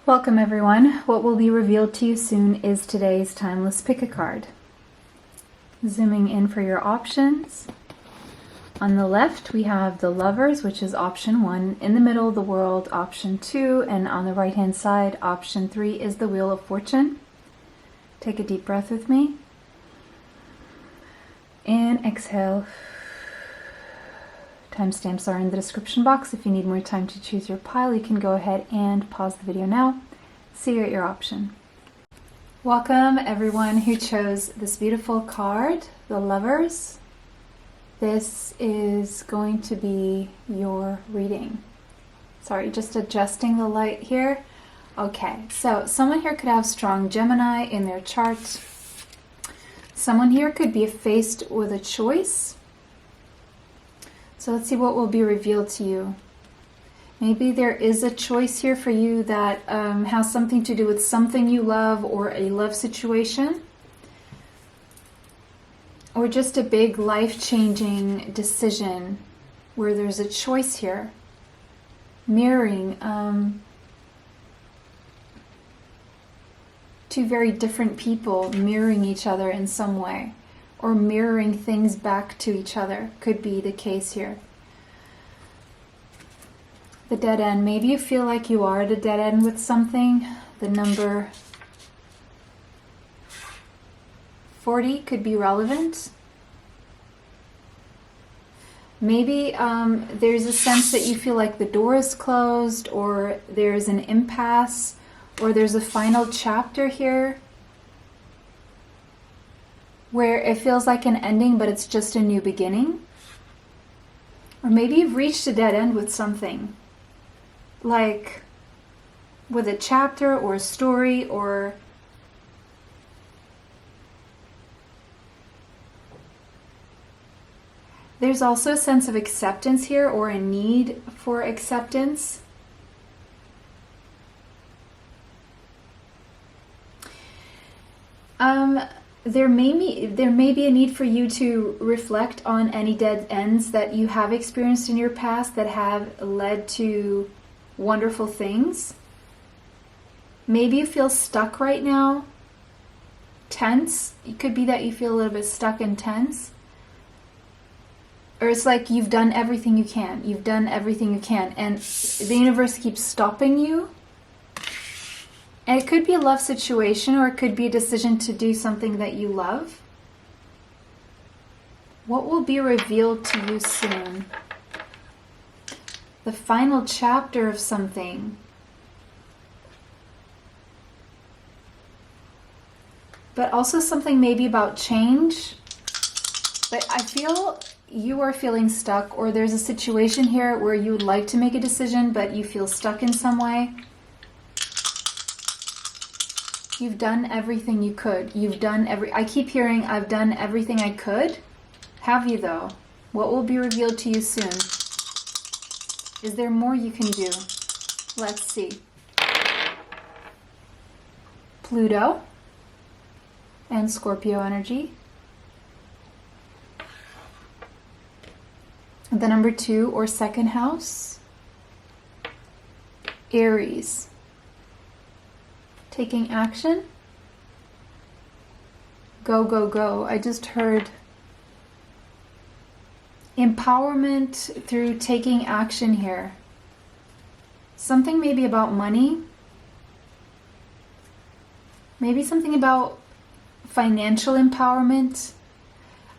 Welcome everyone. What will be revealed to you soon is today's timeless pick a card. Zooming in for your options. On the left we have the Lovers, which is option 1. In the middle, the World, option 2. And on the right hand side, option 3 is the Wheel of Fortune. Take a deep breath with me. And exhale. Timestamps are in the description box. If you need more time to choose your pile, you can go ahead and pause the video now. See you at your option. Welcome everyone who chose this beautiful card, the Lovers. This is going to be your reading. Sorry, just adjusting the light here. Okay, so someone here could have strong Gemini in their chart. Someone here could be faced with a choice. So let's see what will be revealed to you. Maybe there is a choice here for you that has something to do with something you love or a love situation. Or just a big life-changing decision where there's a choice here. Mirroring two very different people mirroring each other in some way. Or mirroring things back to each other could be the case here. The dead end. Maybe you feel like you are at a dead end with something. The number 40 could be relevant. Maybe there's a sense that you feel like the door is closed, or there's an impasse, or there's a final chapter here where it feels like an ending, but it's just a new beginning. Or maybe you've reached a dead end with something, like with a chapter or a story, or there's also a sense of acceptance here, or a need for acceptance. There may be a need for you to reflect on any dead ends that you have experienced in your past that have led to wonderful things. Maybe you feel stuck right now, tense. It could be that you feel a little bit stuck and tense. Or it's like you've done everything you can. You've done everything you can, and the universe keeps stopping you. And it could be a love situation, or it could be a decision to do something that you love. What will be revealed to you soon? The final chapter of something. But also something maybe about change. But I feel you are feeling stuck, or there's a situation here where you would like to make a decision, but you feel stuck in some way. You've done everything you could. I keep hearing, I've done everything I could. Have you though? What will be revealed to you soon? Is there more you can do? Let's see. Pluto and Scorpio energy. The number 2 or second house. Aries. Taking action. Go, go, go. I just heard empowerment through taking action here. Something maybe about money. Maybe something about financial empowerment.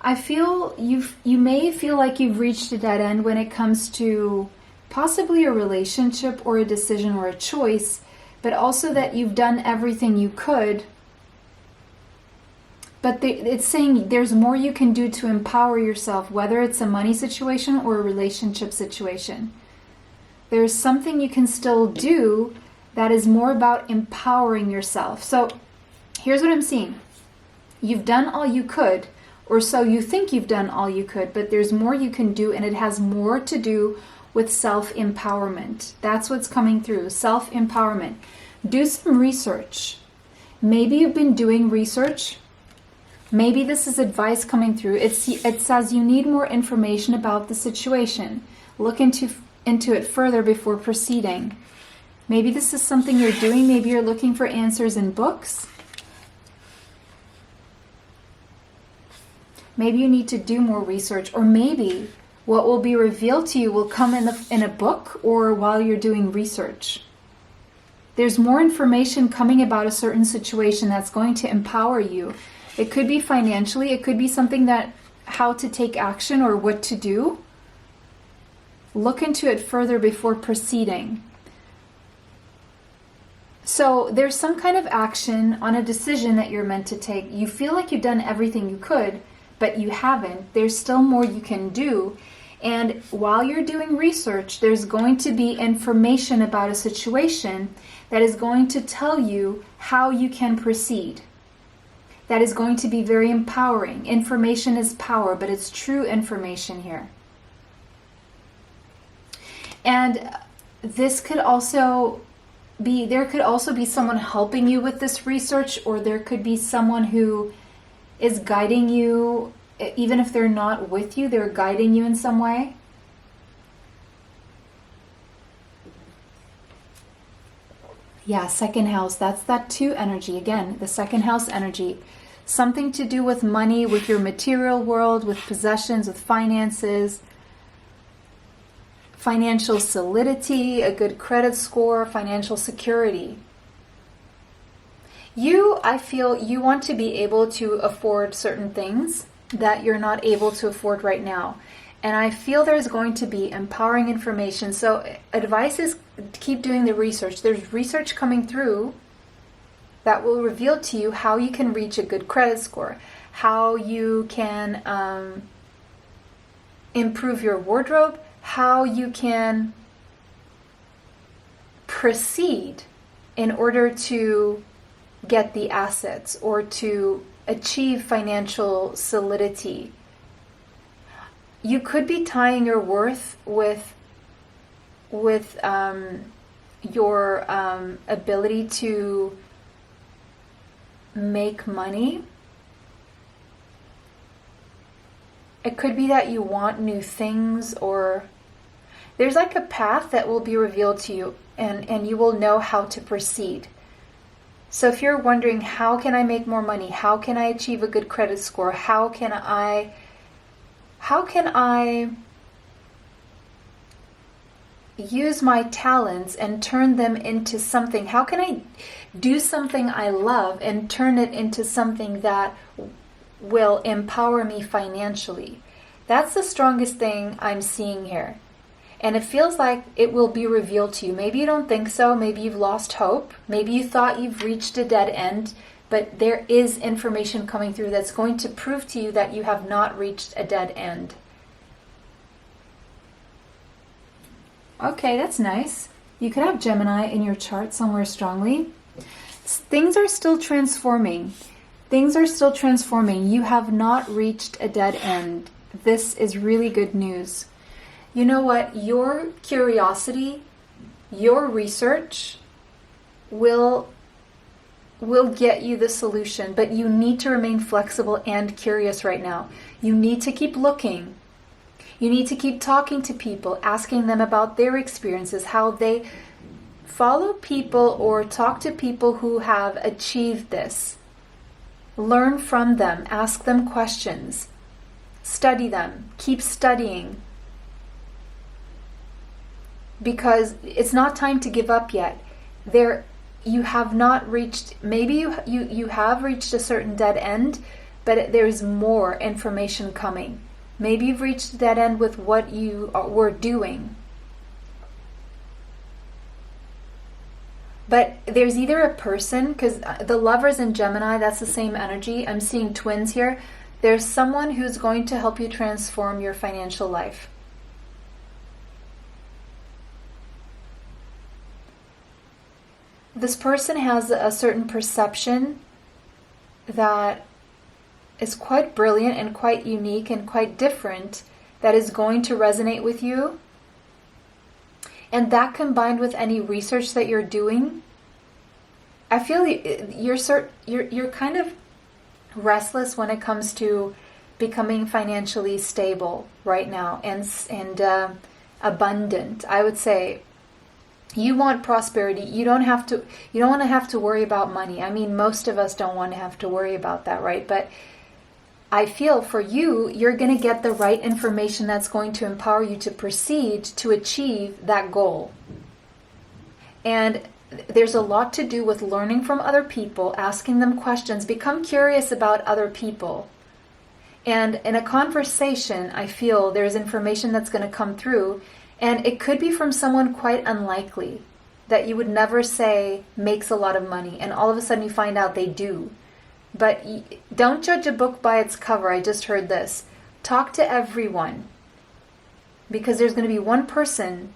I feel you may feel like you've reached a dead end when it comes to possibly a relationship or a decision or a choice, but also that you've done everything you could. But it's saying there's more you can do to empower yourself, whether it's a money situation or a relationship situation. There's something you can still do that is more about empowering yourself. So here's what I'm seeing. You've done all you could, or so you think you've done all you could, but there's more you can do, and it has more to do with self-empowerment. That's what's coming through, self-empowerment. Do some research. Maybe you've been doing research. Maybe this is advice coming through. It says you need more information about the situation. Look into it further before proceeding. Maybe this is something you're doing. Maybe you're looking for answers in books. Maybe you need to do more research, or maybe what will be revealed to you will come in a book or while you're doing research. There's more information coming about a certain situation that's going to empower you. It could be financially, it could be something that how to take action or what to do. Look into it further before proceeding. So there's some kind of action on a decision that you're meant to take. You feel like you've done everything you could, but you haven't. There's still more you can do. And while you're doing research, there's going to be information about a situation that is going to tell you how you can proceed. That is going to be very empowering. Information is power, but it's true information here. And this could also be, there could also be someone helping you with this research, or there could be someone who is guiding you. Even if they're not with you, they're guiding you in some way. Yeah, second house, that's that 2 energy. Again, the second house energy. Something to do with money, with your material world, with possessions, with finances, financial solidity, a good credit score, financial security. I feel you want to be able to afford certain things that you're not able to afford right now. And I feel there's going to be empowering information. So advice is keep doing the research. There's research coming through that will reveal to you how you can reach a good credit score, how you can improve your wardrobe, how you can proceed in order to get the assets or to achieve financial solidity. You could be tying your worth with your ability to make money. It could be that you want new things, or there's like a path that will be revealed to you, and you will know how to proceed. So if you're wondering, how can I make more money? How can I achieve a good credit score? How can I use my talents and turn them into something? How can I do something I love and turn it into something that will empower me financially? That's the strongest thing I'm seeing here. And it feels like it will be revealed to you. Maybe you don't think so. Maybe you've lost hope. Maybe you thought you've reached a dead end. But there is information coming through that's going to prove to you that you have not reached a dead end. Okay, that's nice. You could have Gemini in your chart somewhere strongly. Things are still transforming. Things are still transforming. You have not reached a dead end. This is really good news. You know what? Your curiosity, your research will get you the solution, but you need to remain flexible and curious right now. You need to keep looking. You need to keep talking to people, asking them about their experiences, how they follow people or talk to people who have achieved this. Learn from them, ask them questions, study them, keep studying. Because it's not time to give up yet. You have not reached, maybe you have reached a certain dead end, but there's more information coming. Maybe you've reached a dead end with what you were doing. But there's either a person, because the Lovers in Gemini, that's the same energy. I'm seeing twins here. There's someone who's going to help you transform your financial life. This person has a certain perception that is quite brilliant and quite unique and quite different, that is going to resonate with you. And that combined with any research that you're doing, I feel you're kind of restless when it comes to becoming financially stable right now and abundant. I would say You want prosperity. You don't want to have to worry about money. I mean, most of us don't want to have to worry about that, right? But I feel for you, you're going to get the right information that's going to empower you to proceed to achieve that goal. And there's a lot to do with learning from other people, asking them questions, become curious about other people. And in a conversation, I feel there's information that's going to come through, and it could be from someone quite unlikely that you would never say makes a lot of money, and all of a sudden you find out they do. But don't judge a book by its cover. I just heard this. Talk to everyone, because there's going to be one person,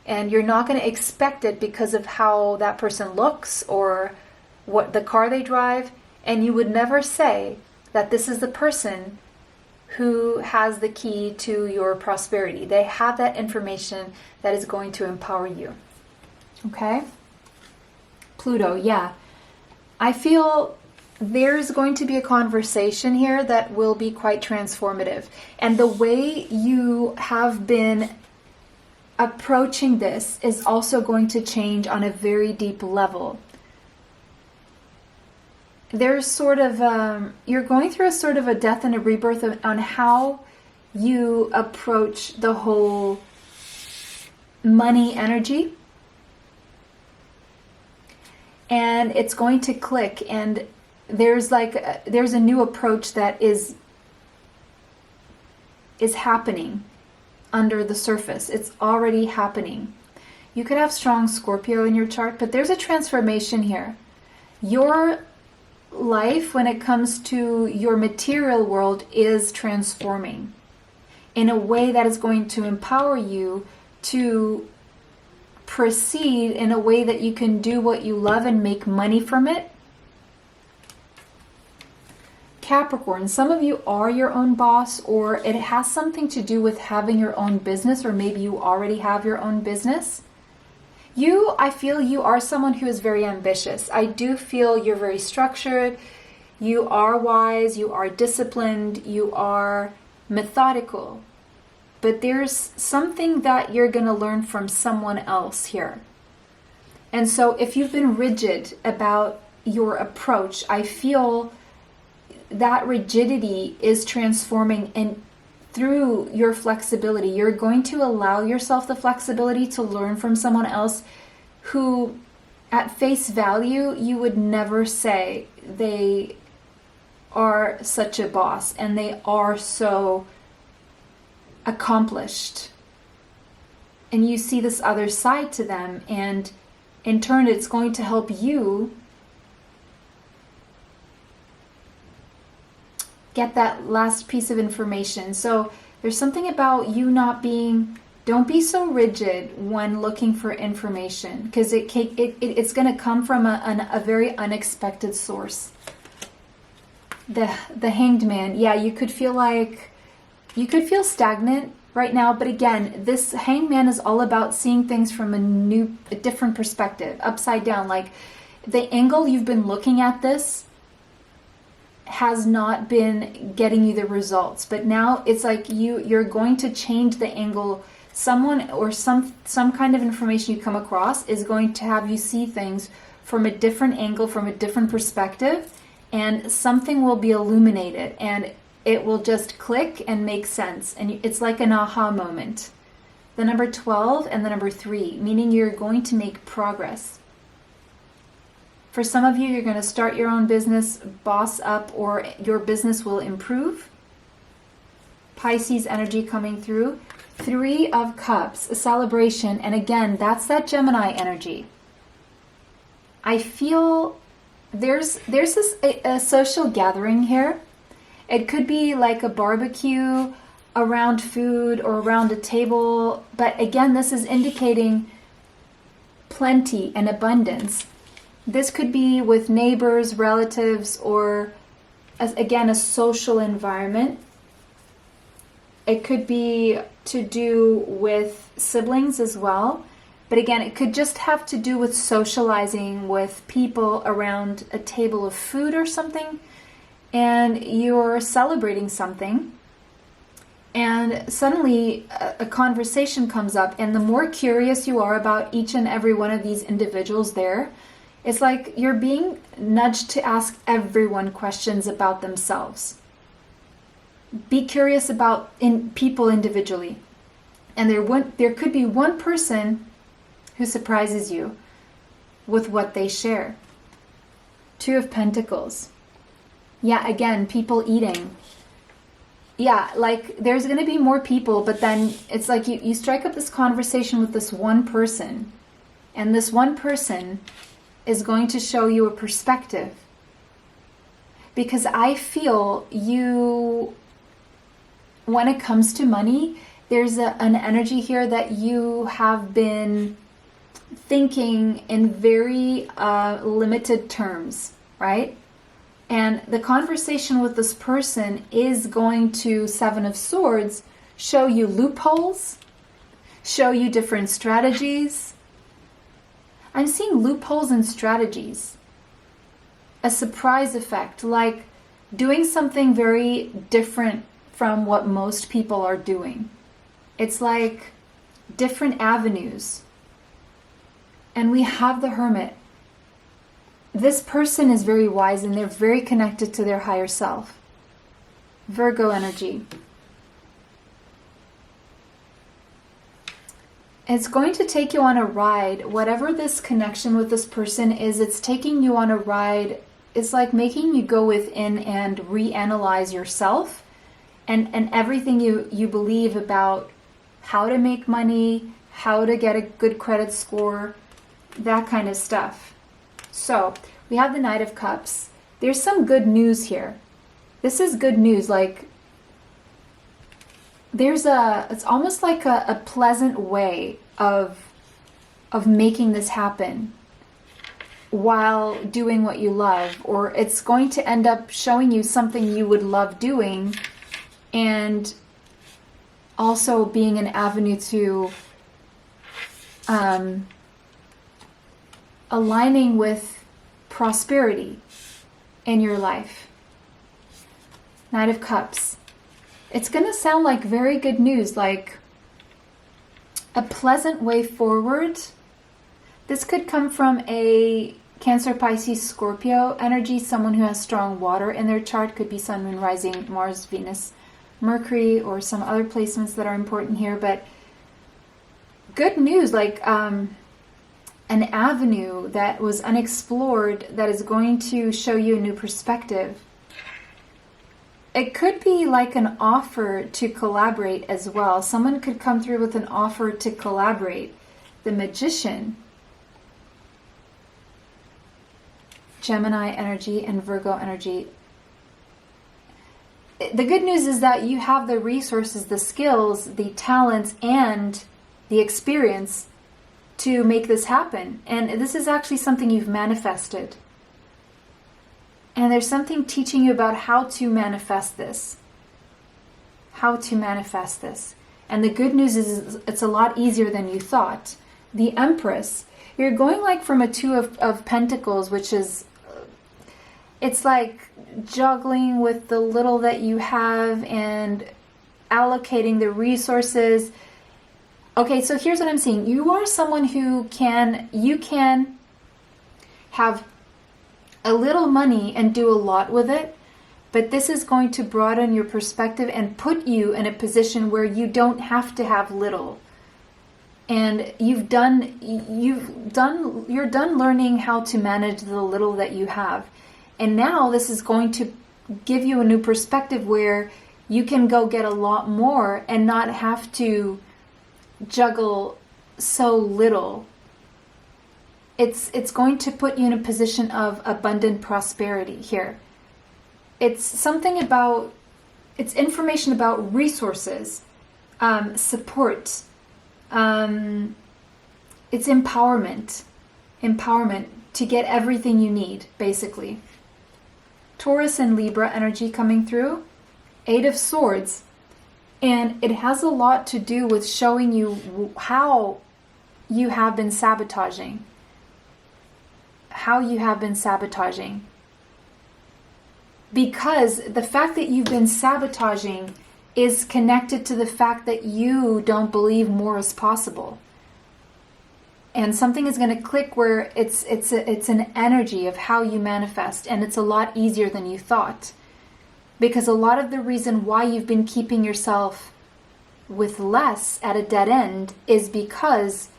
and you're not going to expect it because of how that person looks or what the car they drive, and you would never say that this is the person who has the key to your prosperity. They have that information that is going to empower you. Okay? Pluto, yeah. I feel there's going to be a conversation here that will be quite transformative. And the way you have been approaching this is also going to change on a very deep level. There's sort of, you're going through a sort of a death and a rebirth on how you approach the whole money energy. And it's going to click, and there's a new approach that is happening under the surface. It's already happening. You could have strong Scorpio in your chart, but there's a transformation here. Your life, when it comes to your material world, is transforming in a way that is going to empower you to proceed in a way that you can do what you love and make money from it. Capricorn, some of you are your own boss, or it has something to do with having your own business, or maybe you already have your own business. I feel you are someone who is very ambitious. I do feel you're very structured, you are wise, you are disciplined, you are methodical. But there's something that you're going to learn from someone else here. And so if you've been rigid about your approach, I feel that rigidity is transforming, and through your flexibility, you're going to allow yourself the flexibility to learn from someone else who, at face value, you would never say they are such a boss and they are so accomplished. And you see this other side to them, and in turn it's going to help you get that last piece of information. So there's something about you don't be so rigid when looking for information, because it's going to come from a very unexpected source. The Hanged Man, yeah, you could feel stagnant right now, but again, this Hanged Man is all about seeing things from a different perspective, upside down. Like, the angle you've been looking at this has not been getting you the results, but now it's like you're going to change the angle. Someone or some kind of information you come across is going to have you see things from a different angle, from a different perspective, and something will be illuminated, and it will just click and make sense, and it's like an aha moment. The number 12 and the number 3, meaning you're going to make progress. For some of you, you're going to start your own business, boss up, or your business will improve. Pisces energy coming through. 3 of Cups, a celebration, and again, that's that Gemini energy. I feel there's a social gathering here. It could be like a barbecue around food or around a table, but again, this is indicating plenty and abundance. This could be with neighbors, relatives, or again, a social environment. It could be to do with siblings as well. But again, it could just have to do with socializing with people around a table of food or something, and you're celebrating something. And suddenly a conversation comes up, and the more curious you are about each and every one of these individuals there, it's like you're being nudged to ask everyone questions about themselves. Be curious about people individually. And there could be one person who surprises you with what they share. Two of Pentacles. Yeah, again, people eating. Yeah, like there's going to be more people, but then it's like you strike up this conversation with this one person, and this one person is going to show you a perspective. Because I feel you, when it comes to money, there's an energy here that you have been thinking in very limited terms, right? And the conversation with this person is going to, Seven of Swords, show you loopholes, show you different strategies. I'm seeing loopholes and strategies. A surprise effect, like doing something very different from what most people are doing. It's like different avenues. And we have the Hermit. This person is very wise and they're very connected to their higher self. Virgo energy. It's going to take you on a ride. Whatever this connection with this person is, it's taking you on a ride. It's like making you go within and reanalyze yourself and everything you believe about how to make money, how to get a good credit score, that kind of stuff. So we have the Knight of Cups. There's some good news here. This is good news. Like it's almost like a pleasant way of making this happen while doing what you love, or it's going to end up showing you something you would love doing and also being an avenue to aligning with prosperity in your life. Knight of Cups. It's going to sound like very good news, like a pleasant way forward. This could come from a Cancer, Pisces, Scorpio energy, someone who has strong water in their chart. Could be Sun, Moon, Rising, Mars, Venus, Mercury, or some other placements that are important here. But good news, like an avenue that was unexplored that is going to show you a new perspective. It could be like an offer to collaborate as well. Someone could come through with an offer to collaborate. The Magician, Gemini energy, and Virgo energy. The good news is that you have the resources, the skills, the talents, and the experience to make this happen. And this is actually something you've manifested. And there's something teaching you about how to manifest this. How to manifest this. And the good news is it's a lot easier than you thought. The Empress, you're going like from a Two of Pentacles, which is, it's like juggling with the little that you have and allocating the resources. Okay, so here's what I'm seeing. You are someone who you can have a little money and do a lot with it, but this is going to broaden your perspective and put you in a position where you don't have to have little. And you're done learning how to manage the little that you have. And now this is going to give you a new perspective where you can go get a lot more and not have to juggle so little. It's going to put you in a position of abundant prosperity here. It's something about, it's information about resources, support. It's empowerment to get everything you need, basically. Taurus and Libra energy coming through. Eight of Swords. And it has a lot to do with showing you how you have been sabotaging. How you have been sabotaging. Because the fact that you've been sabotaging is connected to the fact that you don't believe more is possible. And something is going to click where it's an energy of how you manifest, and it's a lot easier than you thought. Because a lot of the reason why you've been keeping yourself with less at a dead end is because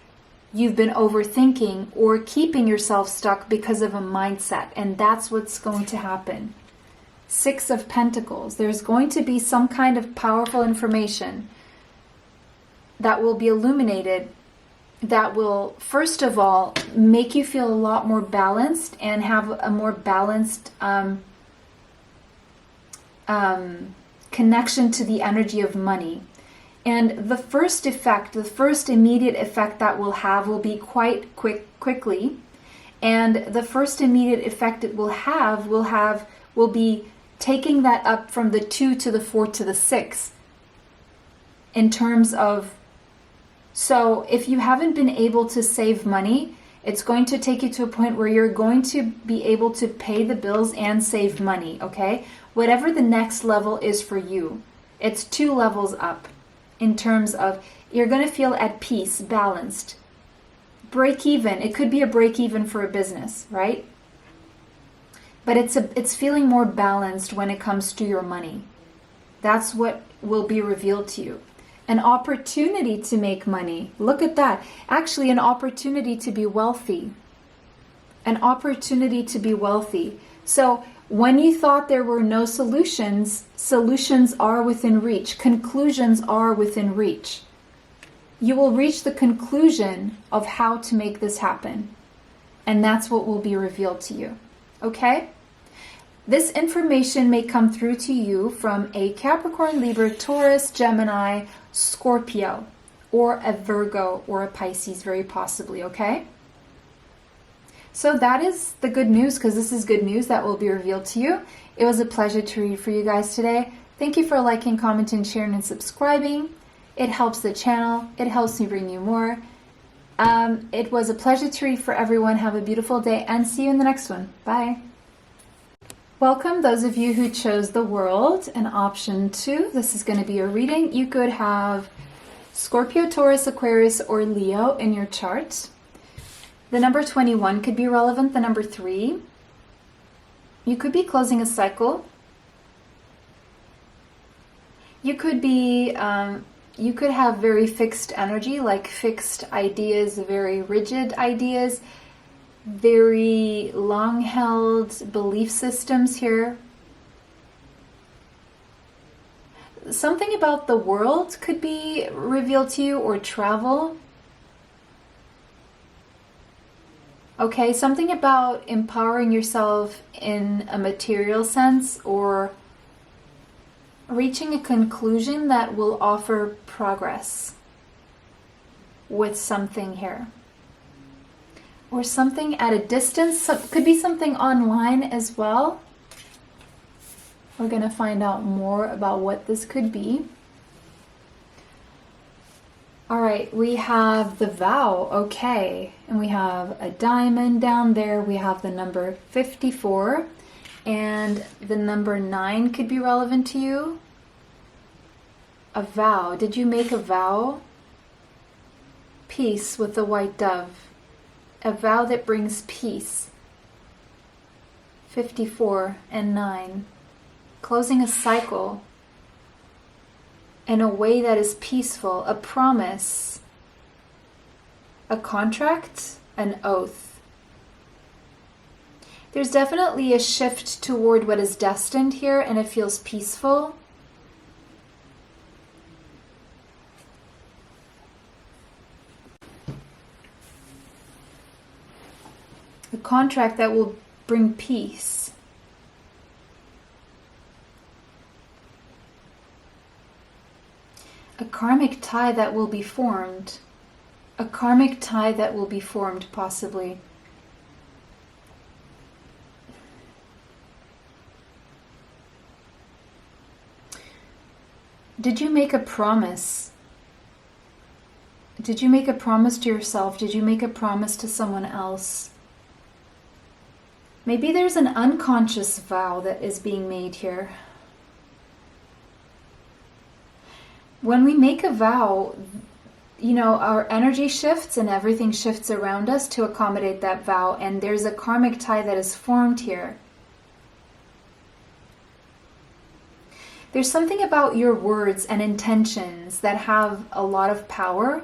you've been overthinking or keeping yourself stuck because of a mindset, and that's what's going to happen. 6 of Pentacles. There's going to be some kind of powerful information that will be illuminated that will, first of all, make you feel a lot more balanced and have a more balanced connection to the energy of money. And the first effect, the first immediate effect that will be quite quickly. And the first immediate effect it will be taking that up from the 2 to the 4 to the 6 in terms of, so if you haven't been able to save money, it's going to take you to a point where you're going to be able to pay the bills and save money, okay? Whatever the next level is for you, it's 2 levels up in terms of you're going to feel at peace, balanced. Break even, it could be a break even for a business, right? But it's feeling more balanced when it comes to your money. That's what will be revealed to you. An opportunity to make money. Look at that. Actually, an opportunity to be wealthy. An opportunity to be wealthy. So when you thought there were no solutions, solutions are within reach. Conclusions are within reach. You will reach the conclusion of how to make this happen. And that's what will be revealed to you. Okay? This information may come through to you from a Capricorn, Libra, Taurus, Gemini, Scorpio, or a Virgo or a Pisces, very possibly, okay? So that is the good news, because this is good news that will be revealed to you. It was a pleasure to read for you guys today. Thank you for liking, commenting, sharing, and subscribing. It helps the channel. It helps me bring you more. It was a pleasure to read for everyone. Have a beautiful day, and see you in the next one. Bye. Welcome those of you who chose the World and option 2. This is going to be a reading. You could have Scorpio, Taurus, Aquarius, or Leo in your chart. The number 21 could be relevant. The number 3. You could be closing a cycle. You could be, you could have very fixed energy, like fixed ideas, very rigid ideas, very long-held belief systems here. Something about the world could be revealed to you, or travel. Okay, something about empowering yourself in a material sense, or reaching a conclusion that will offer progress with something here. Or something at a distance. Could be something online as well. We're going to find out more about what this could be. All right, we have the vow, okay. And we have a diamond down there. We have the number 54. And the number 9 could be relevant to you. A vow. Did you make a vow? Peace with the white dove. A vow that brings peace. 54 and 9. Closing a cycle in a way that is peaceful. A promise. A contract. An oath. There's definitely a shift toward what is destined here, and it feels peaceful. A contract that will bring peace. A karmic tie that will be formed. A karmic tie that will be formed, possibly. Did you make a promise? Did you make a promise to yourself? Did you make a promise to someone else? Maybe there's an unconscious vow that is being made here. when we make a vow, you know, our energy shifts and everything shifts around us to accommodate that vow, and there's a karmic tie that is formed here. There's something about your words and intentions that have a lot of power.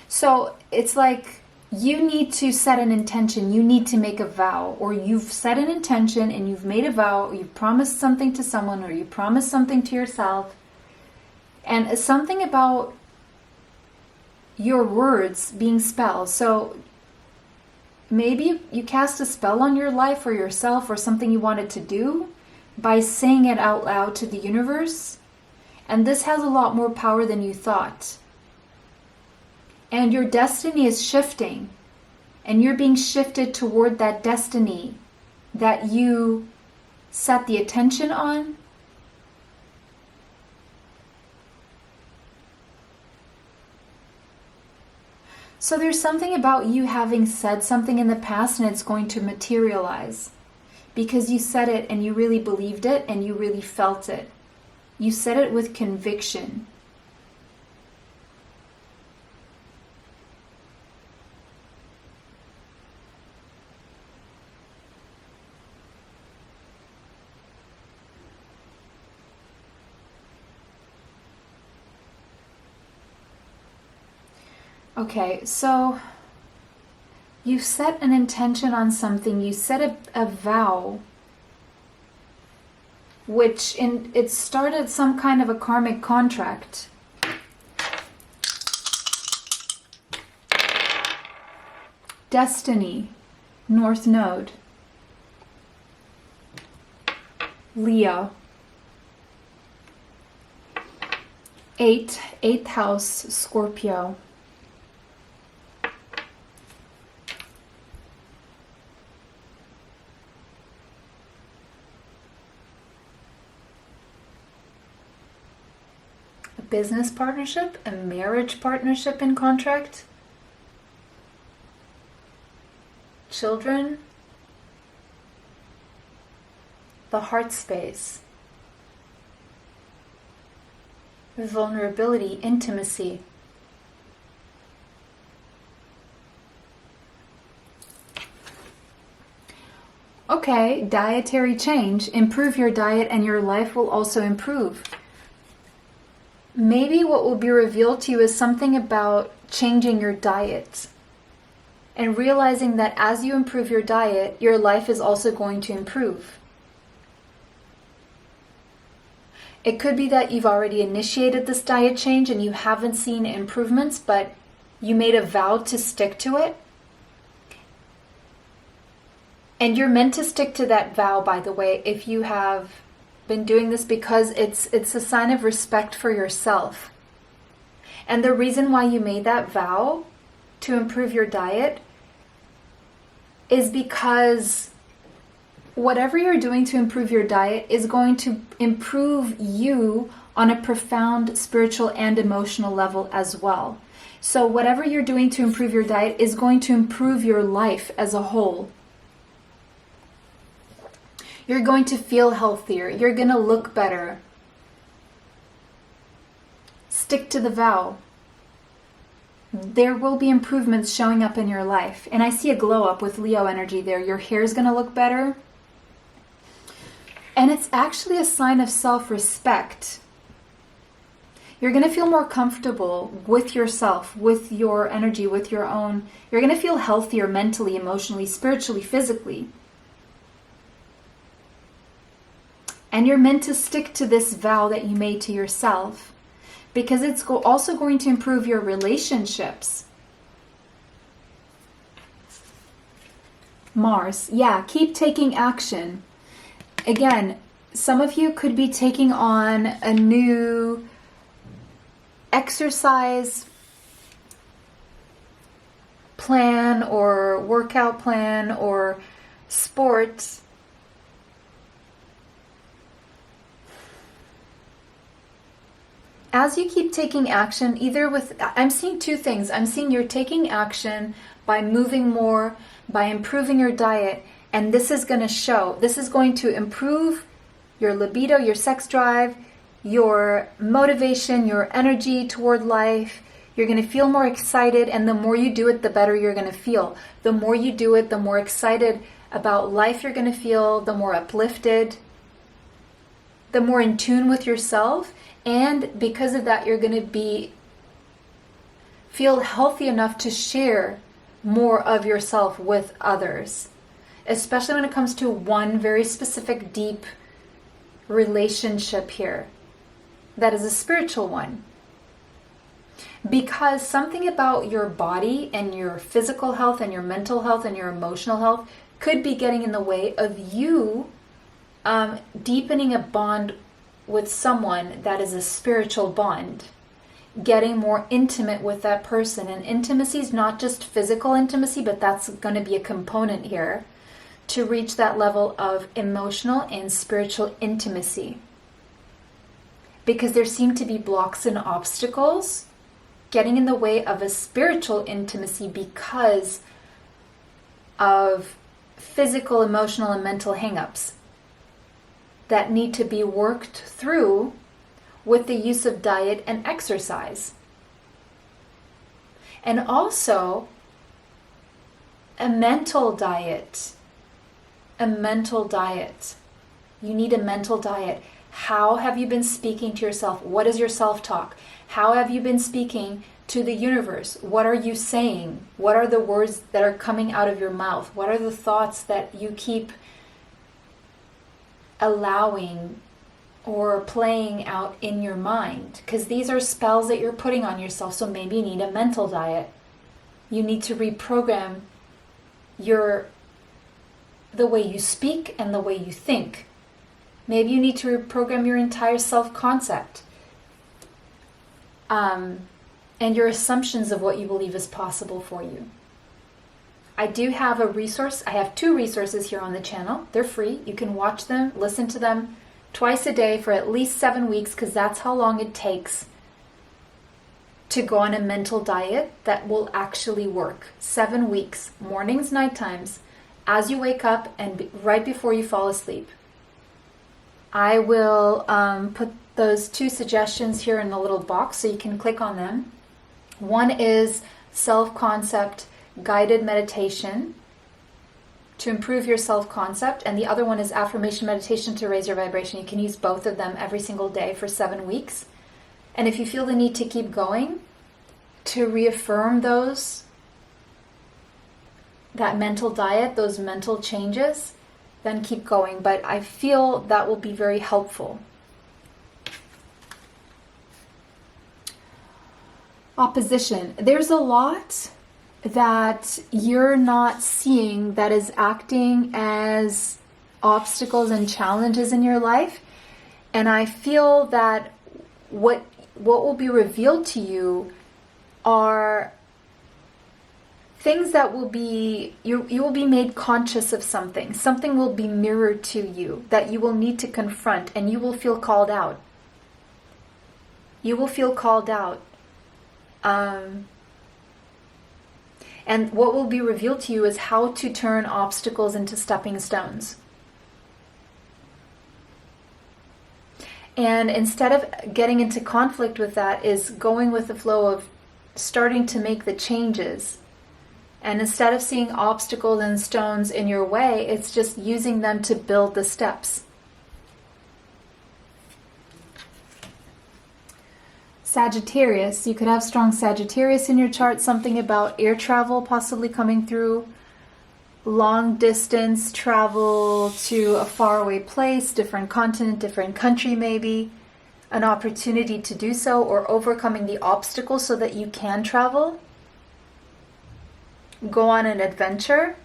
So it's like you need to set an intention, you need to make a vow, or you've set an intention and you've made a vow, or you've promised something to someone, or you promised something to yourself. And something about your words being spells. So maybe you cast a spell on your life or yourself or something you wanted to do by saying it out loud to the universe. And this has a lot more power than you thought. And your destiny is shifting. And you're being shifted toward that destiny that you set the attention on. So there's something about you having said something in the past and it's going to materialize. Because you said it and you really believed it and you really felt it. You said it with conviction. Okay, so you set an intention on something, you set a vow, which it started some kind of a karmic contract. Destiny, North Node, Leo, eighth house, Scorpio. Business partnership, a marriage partnership in contract, children, the heart space, vulnerability, intimacy. Okay, dietary change. Improve your diet and your life will also improve. Maybe what will be revealed to you is something about changing your diet and realizing that as you improve your diet, your life is also going to improve. It could be that you've already initiated this diet change and you haven't seen improvements, but you made a vow to stick to it. And you're meant to stick to that vow, by the way, if you have been doing this, because it's a sign of respect for yourself. And the reason why you made that vow to improve your diet is because whatever you're doing to improve your diet is going to improve you on a profound spiritual and emotional level as well. So whatever you're doing to improve your diet is going to improve your life as a whole. You're going to feel healthier. You're going to look better. Stick to the vow. There will be improvements showing up in your life. And I see a glow up with Leo energy there. Your hair is going to look better. And it's actually a sign of self-respect. You're going to feel more comfortable with yourself, with your energy, with your own. You're going to feel healthier mentally, emotionally, spiritually, physically. And you're meant to stick to this vow that you made to yourself, because it's also going to improve your relationships. Mars, yeah, keep taking action. Again, some of you could be taking on a new exercise plan or workout plan or sport. As you keep taking action, I'm seeing two things. I'm seeing you're taking action by moving more, by improving your diet, and this is going to show. This is going to improve your libido, your sex drive, your motivation, your energy toward life. You're going to feel more excited, and the more you do it, the better you're going to feel. The more you do it, the more excited about life you're going to feel, the more uplifted, the more in tune with yourself, and because of that, you're going to feel healthy enough to share more of yourself with others, especially when it comes to one very specific, deep relationship here that is a spiritual one. Because something about your body and your physical health and your mental health and your emotional health could be getting in the way of you deepening a bond with someone that is a spiritual bond, getting more intimate with that person. And intimacy is not just physical intimacy, but that's going to be a component here to reach that level of emotional and spiritual intimacy. Because there seem to be blocks and obstacles getting in the way of a spiritual intimacy because of physical, emotional, and mental hang-ups that need to be worked through with the use of diet and exercise. And also a mental diet. A mental diet. You need a mental diet. How have you been speaking to yourself? What is your self-talk? How have you been speaking to the universe? What are you saying? What are the words that are coming out of your mouth? What are the thoughts that you keep allowing or playing out in your mind? Because these are spells that you're putting on yourself, so maybe you need a mental diet. You need to reprogram the way you speak and the way you think. Maybe you need to reprogram your entire self-concept and your assumptions of what you believe is possible for you. I do have a resource. I have 2 resources here on the channel. They're free. You can watch them, listen to them twice a day for at least 7 weeks, because that's how long it takes to go on a mental diet that will actually work. 7 weeks, mornings, night times, as you wake up and right before you fall asleep. I will put those 2 suggestions here in the little box so you can click on them. One is self-concept guided meditation to improve your self-concept, and the other one is affirmation meditation to raise your vibration. You can use both of them every single day for 7 weeks. And if you feel the need to keep going, to reaffirm that mental diet, those mental changes, then keep going. But I feel that will be very helpful. Opposition. There's a lot that you're not seeing that is acting as obstacles and challenges in your life. And I feel that what will be revealed to you are things that will be, you will be made conscious of something. Something will be mirrored to you that you will need to confront, and you will feel called out. You will feel called out. And what will be revealed to you is how to turn obstacles into stepping stones. And instead of getting into conflict with that, is going with the flow of starting to make the changes. And instead of seeing obstacles and stones in your way, it's just using them to build the steps. Sagittarius, you could have strong Sagittarius in your chart, something about air travel possibly coming through, long distance travel to a faraway place, different continent, different country maybe, an opportunity to do so, or overcoming the obstacles so that you can travel, go on an adventure.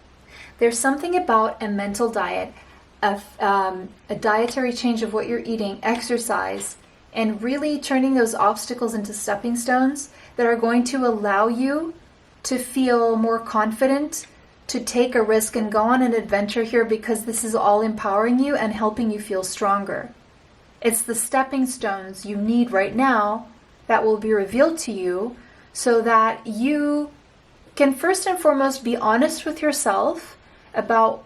There's something about a mental diet, a dietary change of what you're eating, exercise, and really turning those obstacles into stepping stones that are going to allow you to feel more confident, to take a risk and go on an adventure here, because this is all empowering you and helping you feel stronger. It's the stepping stones you need right now that will be revealed to you so that you can first and foremost be honest with yourself about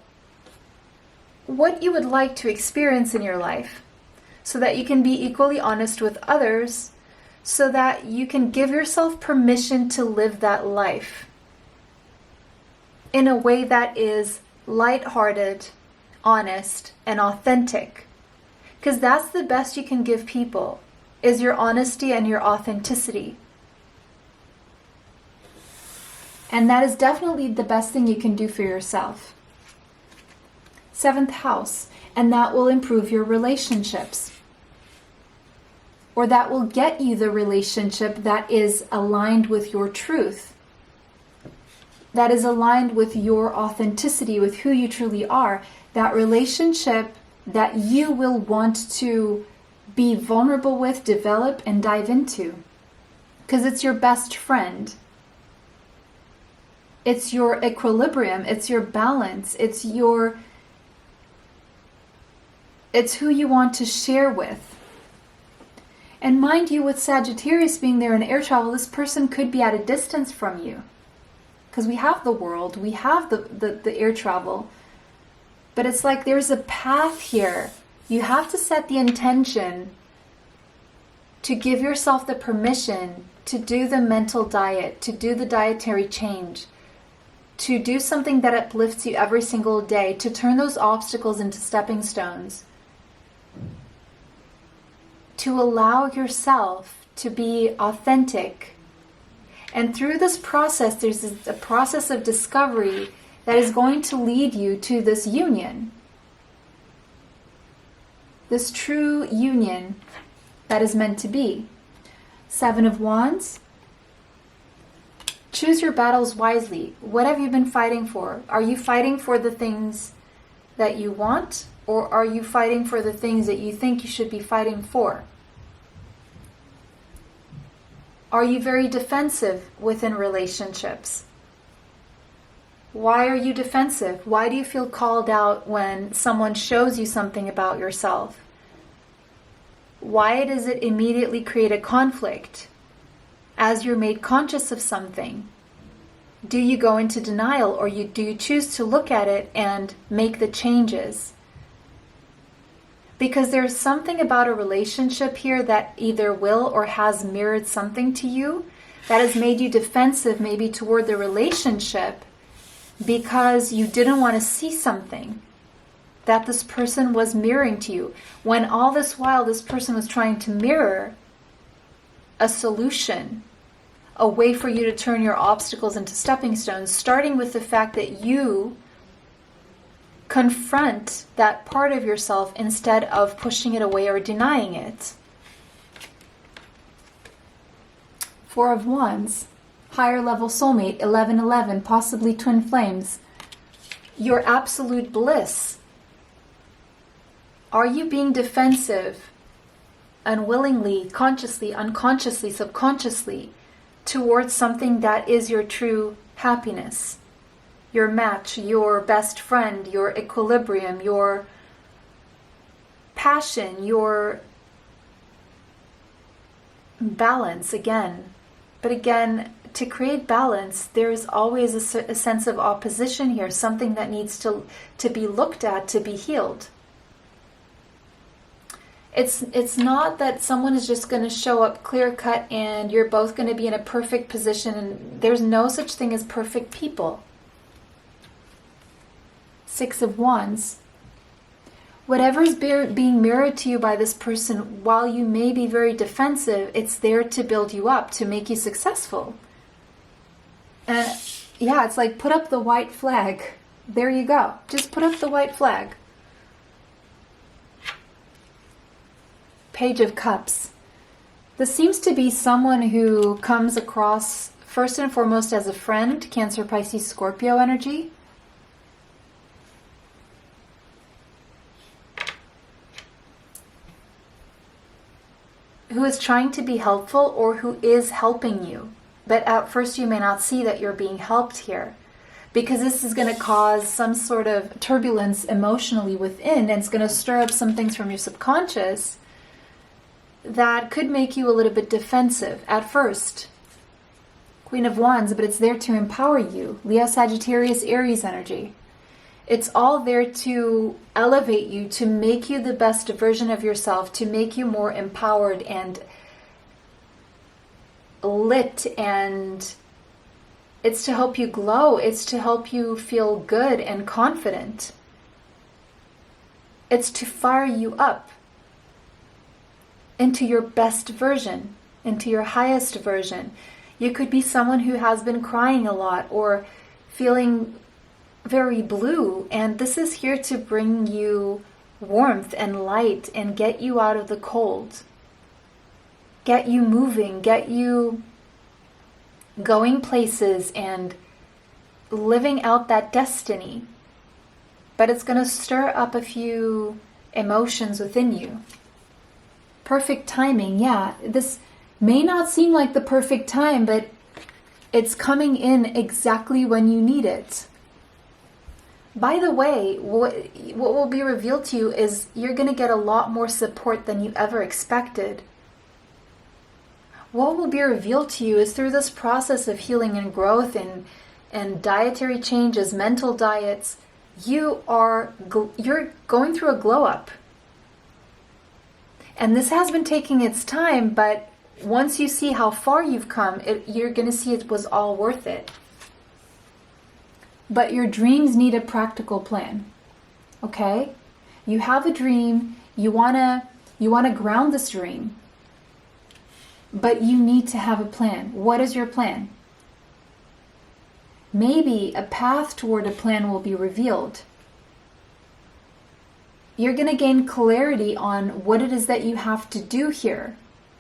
what you would like to experience in your life. so that you can be equally honest with others, so that you can give yourself permission to live that life in a way that is lighthearted, honest, and authentic. Because that's the best you can give people, is your honesty and your authenticity. And that is definitely the best thing you can do for yourself. 7th house, and that will improve your relationships. Or that will get you the relationship that is aligned with your truth, that is aligned with your authenticity, with who you truly are. That relationship that you will want to be vulnerable with, develop, and dive into. Because it's your best friend. It's your equilibrium. It's your balance. It's who you want to share with. And mind you, with Sagittarius being there in air travel, this person could be at a distance from you. Because we have the world, we have the air travel. But it's like there's a path here. You have to set the intention to give yourself the permission to do the mental diet, to do the dietary change, to do something that uplifts you every single day, to turn those obstacles into stepping stones, to allow yourself to be authentic. And through this process, there's a process of discovery that is going to lead you to this union. This true union that is meant to be. 7 of Wands. Choose your battles wisely. What have you been fighting for? Are you fighting for the things that you want? Or are you fighting for the things that you think you should be fighting for? Are you very defensive within relationships? Why are you defensive? Why do you feel called out when someone shows you something about yourself? Why does it immediately create a conflict as you're made conscious of something? Do you go into denial, or do you choose to look at it and make the changes? Because there's something about a relationship here that either will or has mirrored something to you that has made you defensive, maybe toward the relationship, because you didn't want to see something that this person was mirroring to you, when all this while this person was trying to mirror a solution, a way for you to turn your obstacles into stepping stones, starting with the fact that you confront that part of yourself instead of pushing it away or denying it. 4 of Wands. Higher level soulmate, 1111, possibly twin flames. Your absolute bliss. Are you being defensive, unwillingly, consciously, unconsciously, subconsciously, towards something that is your true happiness? Your match, your best friend, your equilibrium, your passion, your balance again. But again, to create balance, there's always a sense of opposition here, something that needs to be looked at, to be healed. It's not that someone is just going to show up clear-cut and you're both going to be in a perfect position, and there's no such thing as perfect people. 6 of Wands. Whatever is being mirrored to you by this person, while you may be very defensive, it's there to build you up, to make you successful. And yeah, it's like, put up the white flag. There you go. Just put up the white flag. Page of Cups. This seems to be someone who comes across first and foremost as a friend, Cancer, Pisces, Scorpio energy. Who is trying to be helpful, or who is helping you. But at first you may not see that you're being helped here, because this is going to cause some sort of turbulence emotionally within, and it's going to stir up some things from your subconscious that could make you a little bit defensive at first. Queen of Wands, but it's there to empower you. Leo, Sagittarius, Aries energy. It's all there to elevate you, to make you the best version of yourself, to make you more empowered and lit, and it's to help you glow. It's to help you feel good and confident. It's to fire you up into your best version, into your highest version. You could be someone who has been crying a lot or feeling very blue, and this is here to bring you warmth and light and get you out of the cold. Get you moving, get you going places and living out that destiny. But it's going to stir up a few emotions within you. Perfect timing, yeah. This may not seem like the perfect time, but it's coming in exactly when you need it. By the way, what will be revealed to you is you're going to get a lot more support than you ever expected. What will be revealed to you is through this process of healing and growth and dietary changes, mental diets, you're going through a glow up. And this has been taking its time, but once you see how far you've come, you're going to see it was all worth it. But your dreams need a practical plan. Okay? You have a dream, you want to ground this dream. But you need to have a plan. What is your plan? Maybe a path toward a plan will be revealed. You're going to gain clarity on what it is that you have to do here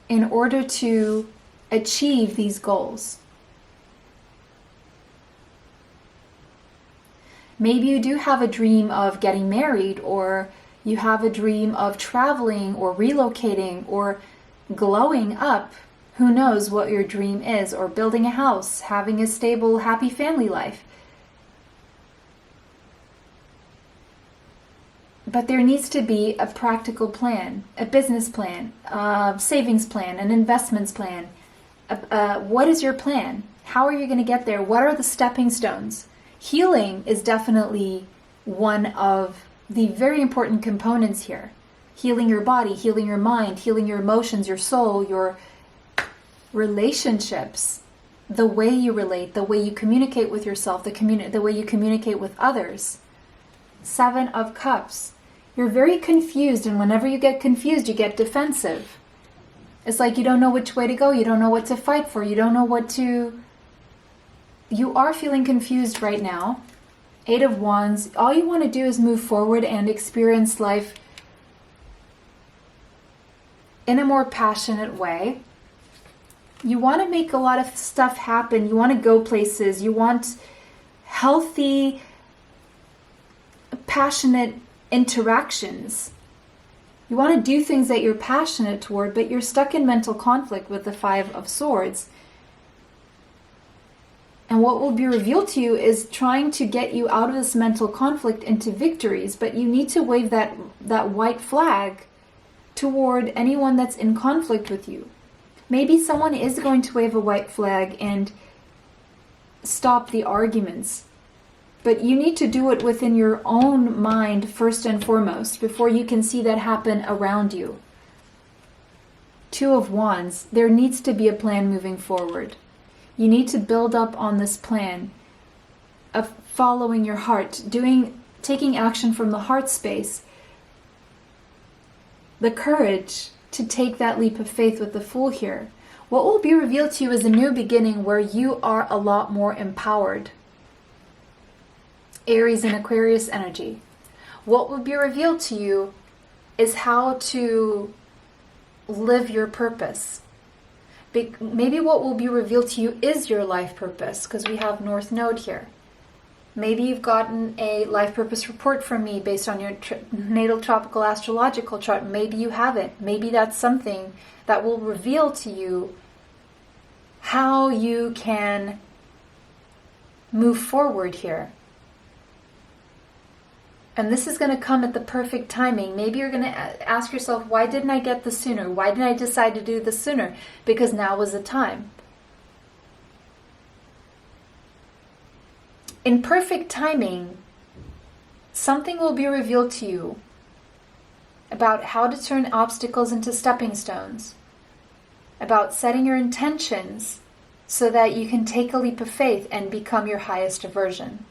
in order to achieve these goals. Maybe you do have a dream of getting married, or you have a dream of traveling or relocating or glowing up. Who knows what your dream is, or building a house, having a stable, happy family life. But there needs to be a practical plan, a business plan, a savings plan, an investments plan. What is your plan? How are you going to get there? What are the stepping stones? Healing is definitely one of the very important components here. Healing your body, healing your mind, healing your emotions, your soul, your relationships, the way you relate, the way you communicate with yourself, the way you communicate with others. 7 of Cups. You're very confused, and whenever you get confused, you get defensive. It's like you don't know which way to go, you don't know what to fight for, you don't know what to... You are feeling confused right now. 8 of Wands. All you want to do is move forward and experience life in a more passionate way. You want to make a lot of stuff happen. You want to go places. You want healthy, passionate interactions. You want to do things that you're passionate toward, but you're stuck in mental conflict with the 5 of Swords. And what will be revealed to you is trying to get you out of this mental conflict into victories, but you need to wave that white flag toward anyone that's in conflict with you. Maybe someone is going to wave a white flag and stop the arguments, but you need to do it within your own mind first and foremost before you can see that happen around you. 2 of Wands. There needs to be a plan moving forward. You need to build up on this plan of following your heart, taking action from the heart space, the courage to take that leap of faith with the Fool here. What will be revealed to you is a new beginning where you are a lot more empowered. Aries and Aquarius energy. What will be revealed to you is how to live your purpose. Maybe what will be revealed to you is your life purpose, because we have North Node here. Maybe you've gotten a life purpose report from me based on your natal tropical astrological chart. Maybe you haven't. Maybe that's something that will reveal to you how you can move forward here. And this is going to come at the perfect timing. Maybe you're going to ask yourself, why didn't I get this sooner? Why didn't I decide to do this sooner? Because now was the time. In perfect timing, something will be revealed to you about how to turn obstacles into stepping stones, about setting your intentions so that you can take a leap of faith and become your highest version.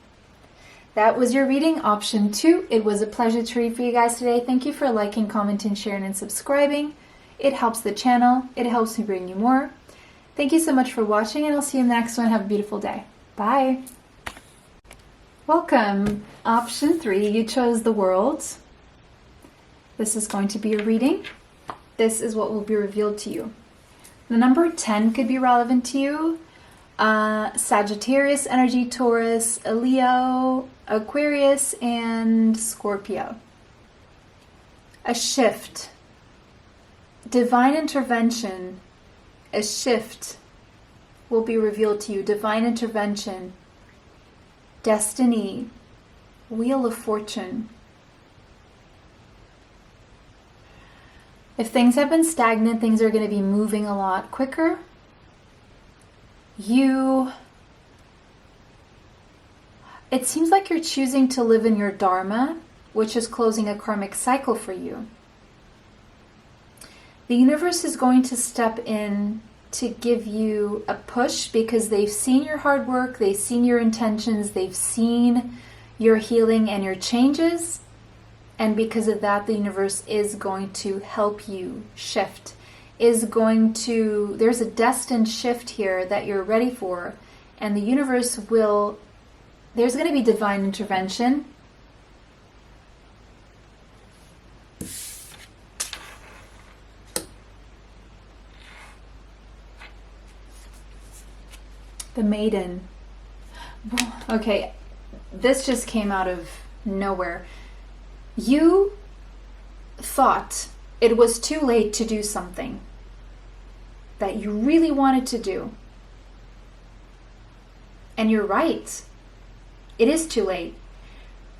That was your reading, option 2. It was a pleasure to read for you guys today. Thank you for liking, commenting, sharing, and subscribing. It helps the channel. It helps me bring you more. Thank you so much for watching, and I'll see you in the next one. Have a beautiful day. Bye. Welcome. Option 3, you chose the world. This is going to be a reading. This is what will be revealed to you. The number 10 could be relevant to you. Sagittarius energy, Taurus, Leo, Aquarius, and Scorpio. A shift. Divine intervention. A shift will be revealed to you. Divine intervention. Destiny. Wheel of Fortune. If things have been stagnant, things are going to be moving a lot quicker. It seems like you're choosing to live in your Dharma, which is closing a karmic cycle for you. The universe is going to step in to give you a push because they've seen your hard work, they've seen your intentions, they've seen your healing and your changes. And because of that, the universe is going to help you shift. There's a destined shift here that you're ready for. And the universe there's going to be divine intervention. The Maiden. Okay, this just came out of nowhere. You thought it was too late to do something that you really wanted to do. And you're right. It is too late.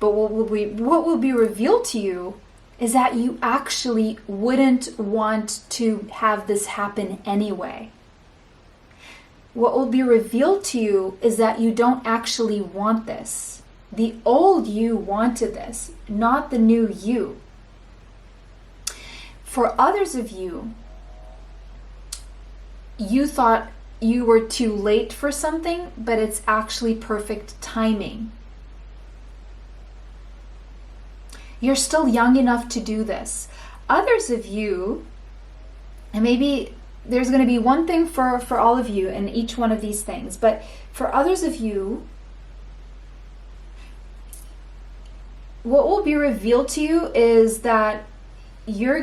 But what will be revealed to you is that you actually wouldn't want to have this happen anyway. What will be revealed to you is that you don't actually want this. The old you wanted this, not the new you. For others of you, you thought you were too late for something, but it's actually perfect timing. You're still young enough to do this. Others of you, and maybe there's going to be one thing for all of you in each one of these things, but for others of you, what will be revealed to you is that you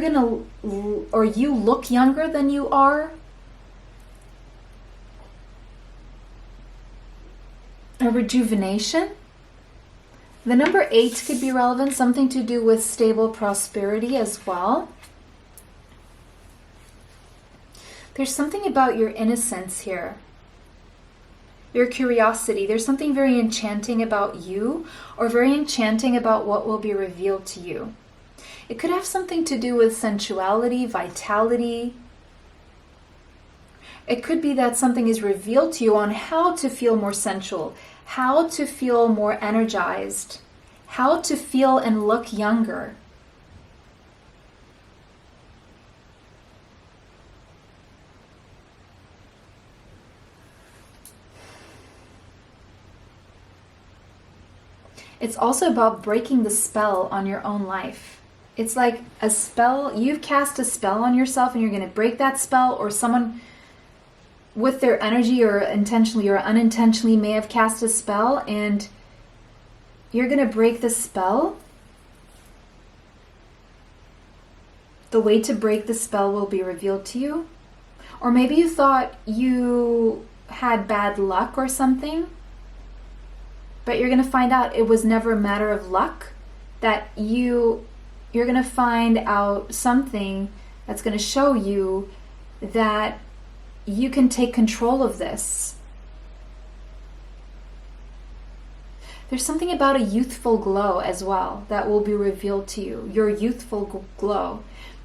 look younger than you are. A rejuvenation. The number 8 could be relevant, something to do with stable prosperity as well. There's something about your innocence here. Your curiosity. There's something very enchanting about you, or very enchanting about what will be revealed to you. It could have something to do with sensuality, vitality. It could be that something is revealed to you on how to feel more sensual, how to feel more energized, how to feel and look younger. It's also about breaking the spell on your own life. It's like a spell, you've cast a spell on yourself and you're going to break that spell, or someone with their energy or intentionally or unintentionally may have cast a spell and you're going to break the spell. The way to break the spell will be revealed to you. Or maybe you thought you had bad luck or something. But you're going to find out it was never a matter of luck, that you're going to find out something that's going to show you that you can take control of this. There's something about a youthful glow as well that will be revealed to you, your youthful glow.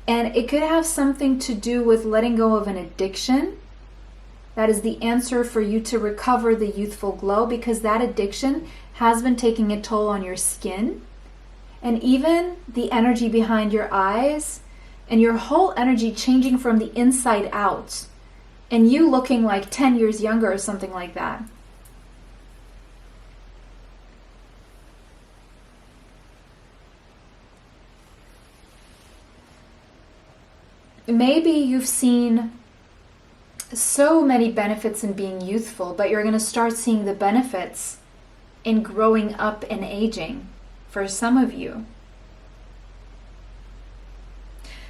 And it could have something to do with letting go of an addiction. That is the answer for you to recover the youthful glow, because that addiction has been taking a toll on your skin. and even the energy behind your eyes, and your whole energy changing from the inside out, and you looking like 10 years younger or something like that. Maybe you've seen so many benefits in being youthful, but you're going to start seeing the benefits in growing up and aging for some of you.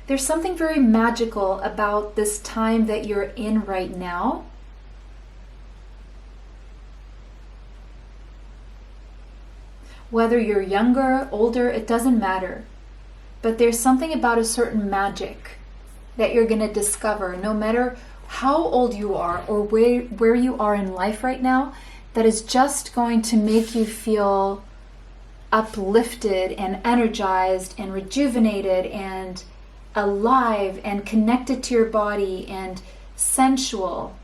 There's something very magical about this time that you're in right now. Whether you're younger, older, it doesn't matter. But there's something about a certain magic that you're going to discover, no matter how old you are or where you are in life right now, that is just going to make you feel uplifted and energized and rejuvenated and alive and connected to your body and sensual.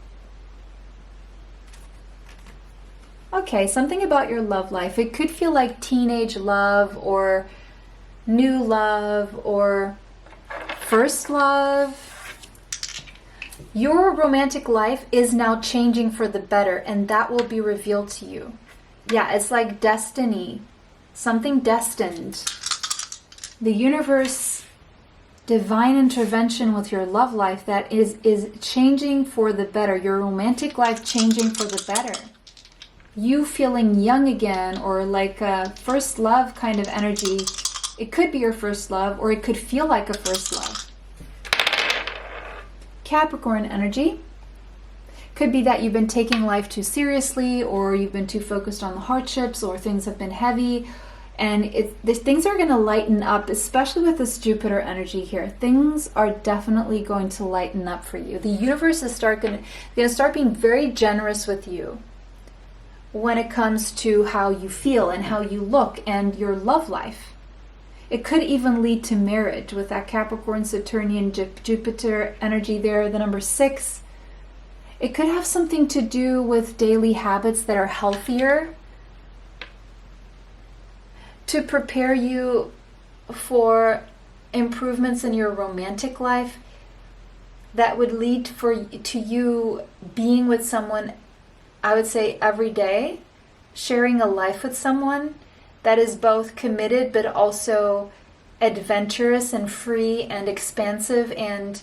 Okay, something about your love life. It could feel like teenage love or new love or first love. Your romantic life is now changing for the better, and that will be revealed to you. Yeah, it's like destiny, something destined. The universe, divine intervention with your love life that is changing for the better. Your romantic life changing for the better. You feeling young again, or like a first love kind of energy. It could be your first love, or it could feel like a first love. Capricorn energy. Could be that you've been taking life too seriously, or you've been too focused on the hardships, or things have been heavy. And things are going to lighten up, especially with this Jupiter energy here. Things are definitely going to lighten up for you. The universe is going to start being very generous with you when it comes to how you feel and how you look and your love life. It could even lead to marriage with that Capricorn, Saturnian, Jupiter energy there, the number 6. It could have something to do with daily habits that are healthier to prepare you for improvements in your romantic life that would lead to you being with someone, I would say every day, sharing a life with someone that is both committed but also adventurous and free and expansive and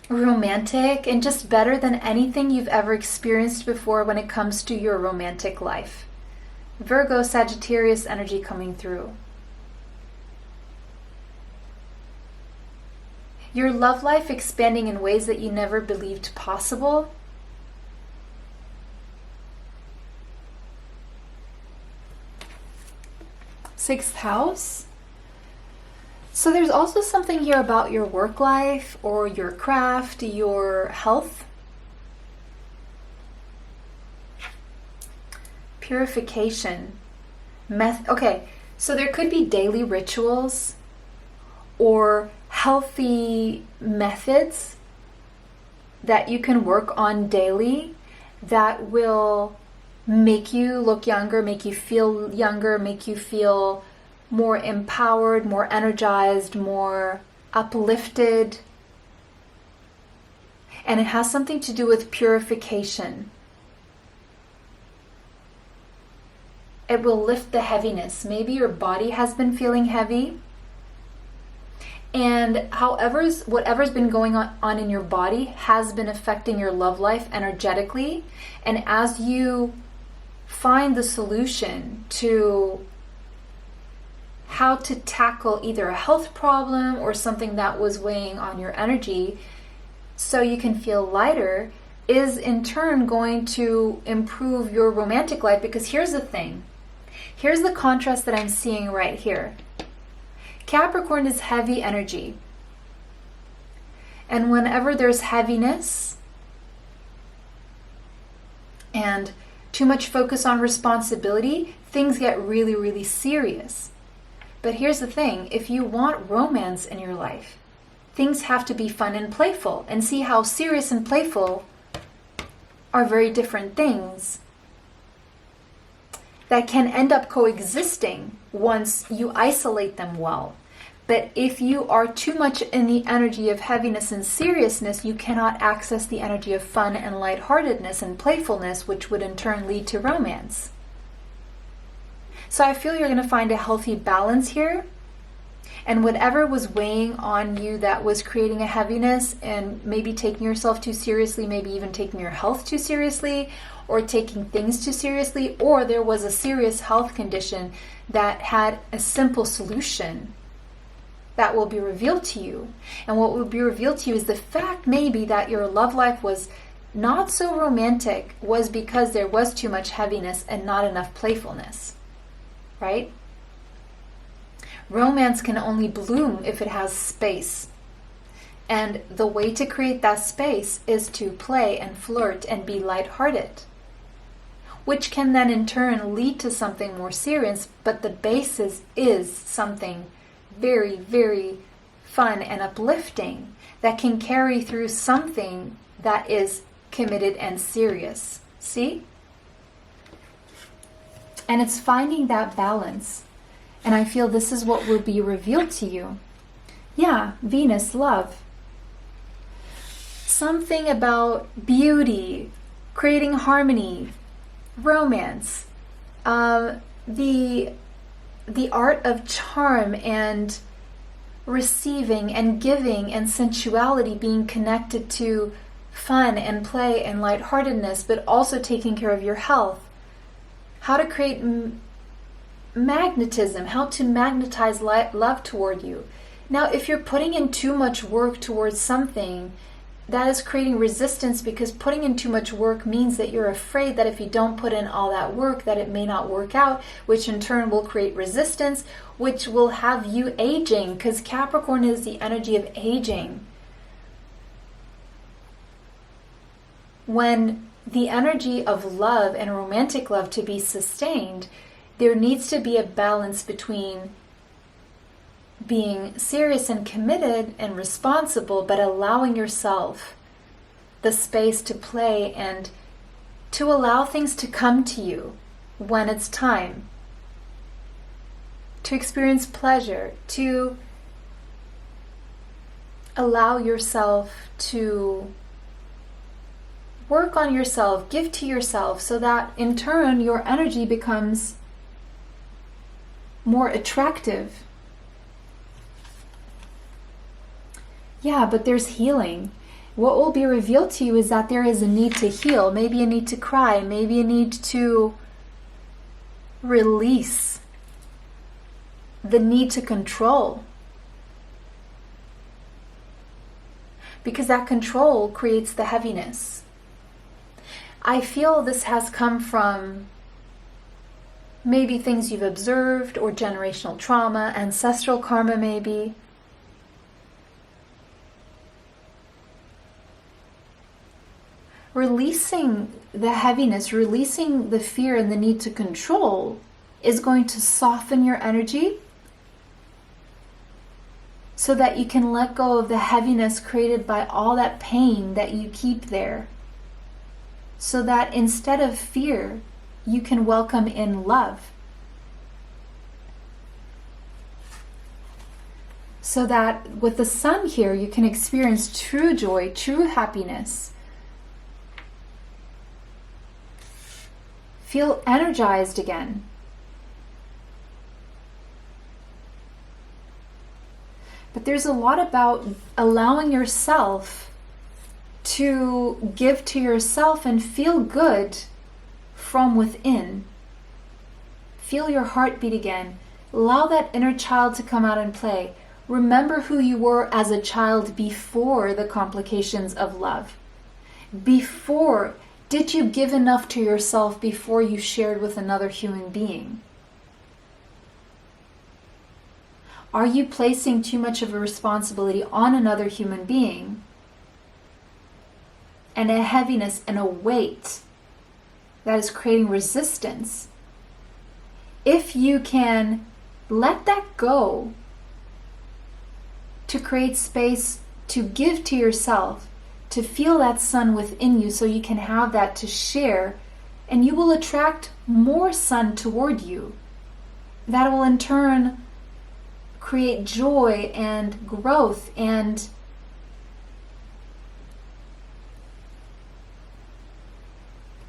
romantic and just better than anything you've ever experienced before when it comes to your romantic life. Virgo, Sagittarius energy coming through. Your love life expanding in ways that you never believed possible. Sixth house. So there's also something here about your work life or your craft, your health. Purification. Okay, so there could be daily rituals or healthy methods that you can work on daily that will make you look younger, make you feel younger, make you feel more empowered, more energized, more uplifted. And it has something to do with purification. It will lift the heaviness. Maybe your body has been feeling heavy. And whatever's been going on in your body has been affecting your love life energetically. And as you find the solution to how to tackle either a health problem or something that was weighing on your energy so you can feel lighter, is in turn going to improve your romantic life. Because here's the thing. Here's the contrast that I'm seeing right here. Capricorn is heavy energy. And whenever there's heaviness and too much focus on responsibility, things get really, really serious. But here's the thing. If you want romance in your life, things have to be fun and playful. And see how serious and playful are very different things that can end up coexisting once you isolate them well. But if you are too much in the energy of heaviness and seriousness, you cannot access the energy of fun and lightheartedness and playfulness, which would in turn lead to romance. So I feel you're going to find a healthy balance here. And whatever was weighing on you that was creating a heaviness and maybe taking yourself too seriously, maybe even taking your health too seriously, or taking things too seriously, or there was a serious health condition that had a simple solution, that will be revealed to you. And what will be revealed to you is the fact maybe that your love life was not so romantic was because there was too much heaviness and not enough playfulness, right? Romance can only bloom if it has space. And the way to create that space is to play and flirt and be lighthearted, which can then in turn lead to something more serious, but the basis is something very, very fun and uplifting that can carry through something that is committed and serious. See? And it's finding that balance. And I feel this is what will be revealed to you. Yeah, Venus, love. Something about beauty, creating harmony, romance, the art of charm and receiving and giving and sensuality being connected to fun and play and lightheartedness, but also taking care of your health. How to create magnetism, how to magnetize love toward you. Now, if you're putting in too much work towards something, that is creating resistance, because putting in too much work means that you're afraid that if you don't put in all that work, that it may not work out, which in turn will create resistance, which will have you aging, because Capricorn is the energy of aging. When the energy of love and romantic love to be sustained, there needs to be a balance between being serious and committed and responsible, but allowing yourself the space to play and to allow things to come to you when it's time, to experience pleasure, to allow yourself to work on yourself, give to yourself, so that in turn your energy becomes more attractive. Yeah, but there's healing. What will be revealed to you is that there is a need to heal, maybe a need to cry, maybe a need to release, the need to control. Because that control creates the heaviness. I feel this has come from maybe things you've observed, or generational trauma, ancestral karma maybe. Releasing the heaviness, releasing the fear and the need to control is going to soften your energy so that you can let go of the heaviness created by all that pain that you keep there. So that instead of fear, you can welcome in love. So that with the sun here, you can experience true joy, true happiness. Feel energized again. But there's a lot about allowing yourself to give to yourself and feel good from within. Feel your heartbeat again. Allow that inner child to come out and play. Remember who you were as a child before the complications of love. Before, did you give enough to yourself before you shared with another human being? Are you placing too much of a responsibility on another human being, and a heaviness and a weight that is creating resistance? If you can let that go to create space to give to yourself, to feel that sun within you so you can have that to share, and you will attract more sun toward you. that will in turn create joy and growth and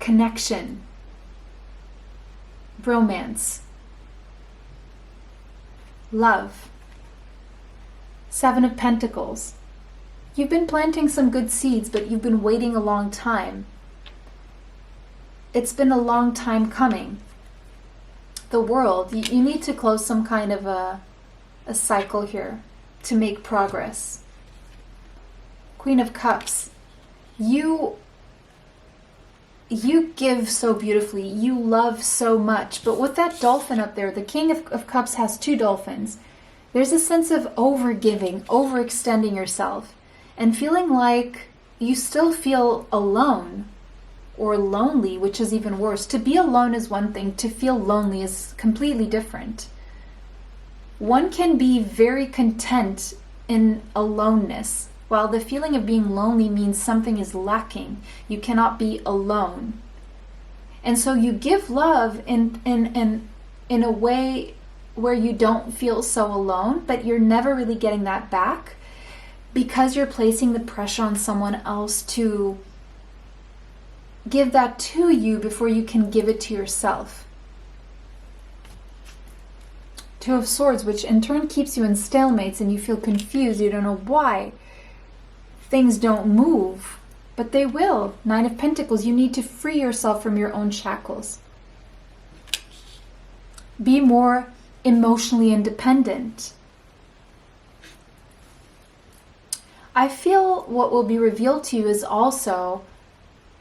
connection, romance, love. Seven of Pentacles. You've been planting some good seeds, but you've been waiting a long time. It's been a long time coming. The World, you need to close some kind of a cycle here to make progress. Queen of Cups. You give so beautifully. You love so much. But with that dolphin up there, the King of Cups has two dolphins. There's a sense of overgiving, overextending yourself, and feeling like you still feel alone or lonely, which is even worse. To be alone is one thing. To feel lonely is completely different. One can be very content in aloneness, while the feeling of being lonely means something is lacking. You cannot be alone. And so you give love in a way where you don't feel so alone, but you're never really getting that back because you're placing the pressure on someone else to give that to you before you can give it to yourself. Two of Swords, which in turn keeps you in stalemates and you feel confused. You don't know why things don't move, but they will. Nine of Pentacles, you need to free yourself from your own shackles. Be more emotionally independent. I feel what will be revealed to you is also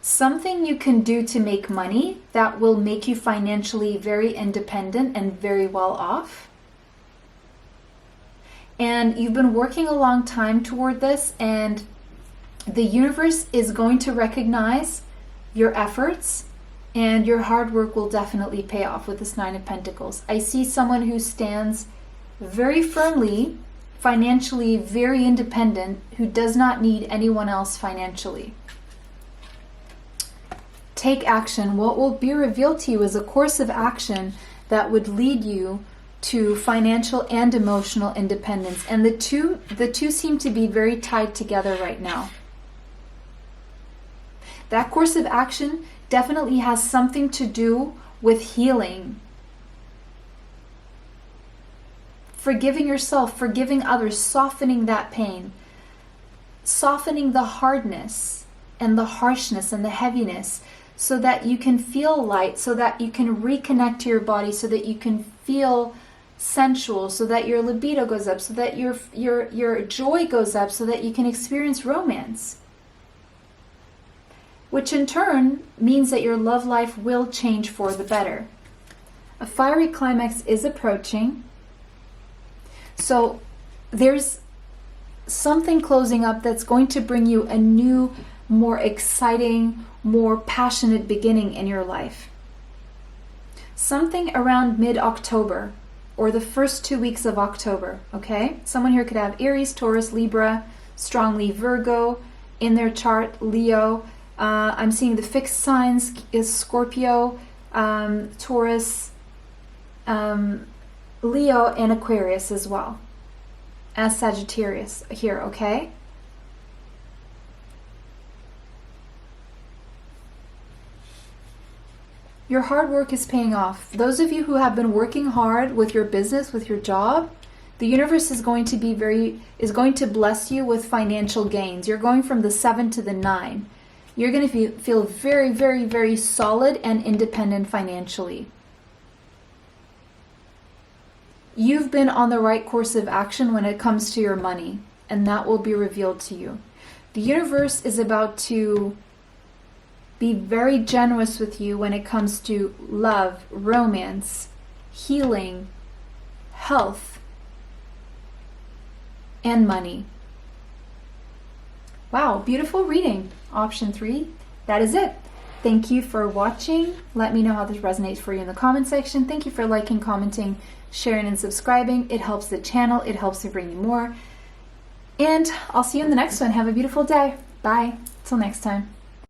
something you can do to make money that will make you financially very independent and very well off. And you've been working a long time toward this, and the universe is going to recognize your efforts, and your hard work will definitely pay off with this Nine of Pentacles. I see someone who stands very firmly, financially very independent, who does not need anyone else financially. Take action. What will be revealed to you is a course of action that would lead you to financial and emotional independence. And the two seem to be very tied together right now. That course of action definitely has something to do with healing. Forgiving yourself, forgiving others, softening that pain. Softening the hardness and the harshness and the heaviness so that you can feel light, so that you can reconnect to your body, so that you can feel sensual, so that your libido goes up, so that your joy goes up, so that you can experience romance. Which in turn means that your love life will change for the better. A fiery climax is approaching. So there's something closing up that's going to bring you a new, more exciting, more passionate beginning in your life. Something around mid-October or the first 2 weeks of October, okay? Someone here could have Aries, Taurus, Libra, strongly Virgo in their chart, Leo. I'm seeing the fixed signs is Scorpio, Taurus, Leo, and Aquarius as well as Sagittarius here, okay? Your hard work is paying off. Those of you who have been working hard with your business, with your job, the universe is going to bless you with financial gains. You're going from the 7 to the 9. You're going to feel very, very, very solid and independent financially. You've been on the right course of action when it comes to your money, and that will be revealed to you. The universe is about to be very generous with you when it comes to love, romance, healing, health, and money. Wow, beautiful reading. Option 3. That is it. Thank you for watching. Let me know how this resonates for you in the comment section. Thank you for liking, commenting, sharing, and subscribing. It helps the channel. It helps me bring you more. And I'll see you in the next one. Have a beautiful day. Bye. Till next time.